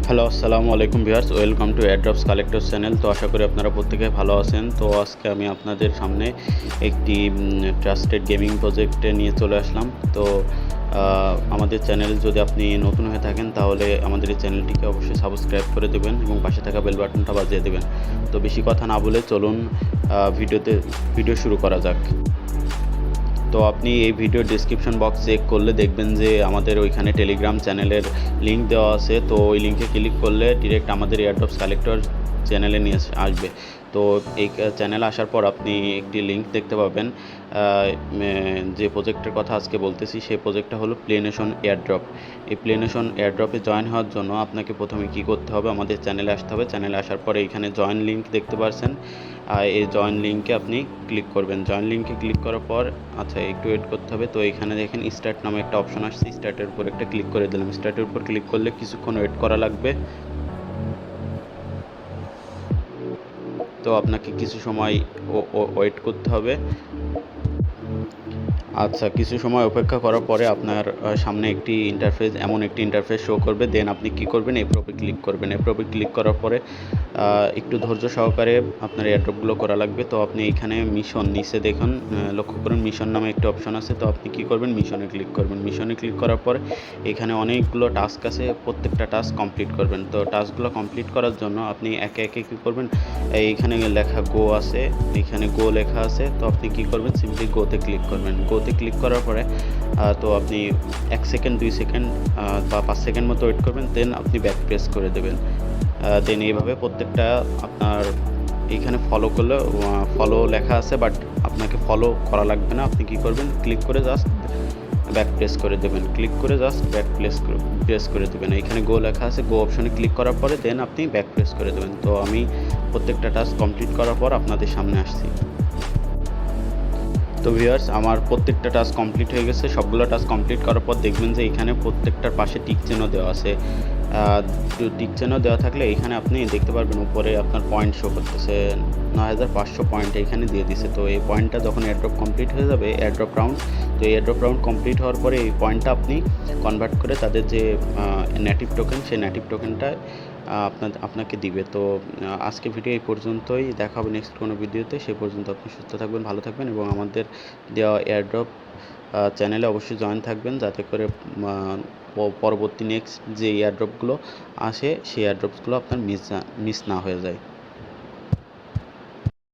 Hello, আসসালামু আলাইকুম viewers, welcome to airdrops collectors channel. তো আশা করি আপনারা প্রত্যেকে ভালো আছেন। তো আজকে আমি আপনাদের সামনে একটি ট্রাস্টেড গেমিং প্রজেক্টে নিয়ে চলে আসলাম। তো আমাদের চ্যানেল যদি আপনি নতুন হয়ে থাকেন তাহলে আমাদের এই চ্যানেলটিকে অবশ্যই সাবস্ক্রাইব করে দেবেন এবং পাশে থাকা বেল বাটনটা বাজিয়ে দেবেন। তো বেশি কথা না বলে চলুন ভিডিও শুরু করা যাক। তো আপনি এই ভিডিও ডেসক্রিপশন বক্স চেক করলে দেখবেন যে আমাদের ওইখানে টেলিগ্রাম চ্যানেলের লিঙ্ক দেওয়া আছে। তো ওই লিঙ্কে ক্লিক করলে ডিরেক্ট আমাদের এয়ারড্রপস কালেক্টর চ্যানেলে নিয়ে আসবে। তো এই চ্যানেলে আসার পর আপনি একটি লিঙ্ক দেখতে পাবেন। যে প্রজেক্টের কথা আজকে বলতেছি সেই প্রজেক্টটা হলো প্লেনেশন এয়ারড্রপ। এই প্লেনেশন এয়ারড্রপে জয়েন হওয়ার জন্য আপনাকে প্রথমে কি করতে হবে, আমাদের চ্যানেলে আসতে হবে। চ্যানেলে আসার পরে এইখানে জয়েন লিঙ্ক দেখতে পাচ্ছেন। এই জয়েন লিঙ্কে আপনি ক্লিক করবেন। জয়েন লিঙ্কে ক্লিক করার পর একটু ওয়েট করতে হবে। তো এখানে দেখেন স্টার্ট নামে একটা অপশন আসছে, স্টার্টের উপর একটা ক্লিক করে দিলাম। স্টার্টের উপর ক্লিক করলে কিছুক্ষণ ওয়েট করা লাগবে। তো আপনাকে কিছু সময় ওয়েট করতে হবে। কিছু সময় অপেক্ষা করার পরে আপনার সামনে এমন একটি ইন্টারফেস শো করবে। দেন আপনি কি করবেন, অ্যাপ্রুভে ক্লিক করবেন। অ্যাপ্রুভে ক্লিক করার পরে একটু ধৈর্য সহকারে আপনার এয়ারড্রপগুলো করা লাগবে। তো আপনি এখানে মিশন নিচে দেখুন, লক্ষ্য করুন মিশন নামে একটা অপশন আছে। তো আপনি কি করবেন, মিশনে ক্লিক করবেন। মিশনে ক্লিক করার পর এখানে অনেকগুলো টাস্ক আছে, প্রত্যেকটা টাস্ক কমপ্লিট করবেন। তো টাস্কগুলো কমপ্লিট করার জন্য আপনি একে একে কী করবেন, এইখানে লেখা গো আছে, এখানে গো লেখা আছে। তো আপনি কি করবেন, সিম্পলি গোতে ক্লিক করবেন। গোতে ক্লিক করার পরে তো আপনি 1 সেকেন্ড 2 সেকেন্ড বা 5 সেকেন্ড মতো ওয়েট করবেন। দেন আপনি ব্যাক প্রেস করে দেবেন। দেন এইভাবে প্রত্যেকটা আপনার এইখানে ফলো লেখা আছে, বাট আপনাকে ফলো করা লাগবে না। আপনি কি করবেন, ক্লিক করে জাস্ট ব্যাক প্রেস করে দেবেন। ক্লিক করে জাস্ট ব্যাক প্রেস করে দেবেন। এখানে গো লেখা আছে, গো অপশনে ক্লিক করার পরে দেন আপনি ব্যাক প্রেস করে দেবেন। তো আমি প্রত্যেকটা টাস্ক কমপ্লিট করার পর আপনাদের সামনে আসছি। তো ভিউয়ার্স, আমার প্রত্যেকটা টাস্ক কমপ্লিট হয়ে গেছে। সবগুলো টাস্ক কমপ্লিট করার পর দেখবেন যে এখানে প্রত্যেকটার পাশে টিক চিহ্ন দেওয়া আছে। টিক চিহ্ন দেওয়া থাকলে এখানে আপনি দেখতে পারবেন উপরে আপনার পয়েন্ট শো করতেছে 9500 পয়েন্ট এখানে দিয়ে দিছে। তো এই পয়েন্টটা যখন এয়ারড্রপ কমপ্লিট হয়ে যাবে, এয়ারড্রপ রাউন্ড, তো এয়ারড্রপ রাউন্ড কমপ্লিট হওয়ার পরে এই পয়েন্টটা আপনি কনভার্ট করে তাদের যে নেটিভ টোকেন, সেই নেটিভ টোকেনটা আপনাকে দিবে। তো আজকে ভিডিও এই পর্যন্তই। দেখা হবে নেক্সট কোনো ভিডিওতে। সে পর্যন্ত আপনি সুস্থ থাকবেন, ভালো থাকবেন এবং আমাদের দেওয়া এয়ারড্রপ চ্যানেলে অবশ্যই জয়েন থাকবেন, যাতে করে পরবর্তী নেক্সট যে এয়ারড্রপগুলো আসে সেই এয়ারড্রপগুলো আপনার মিস না হয়ে যায়।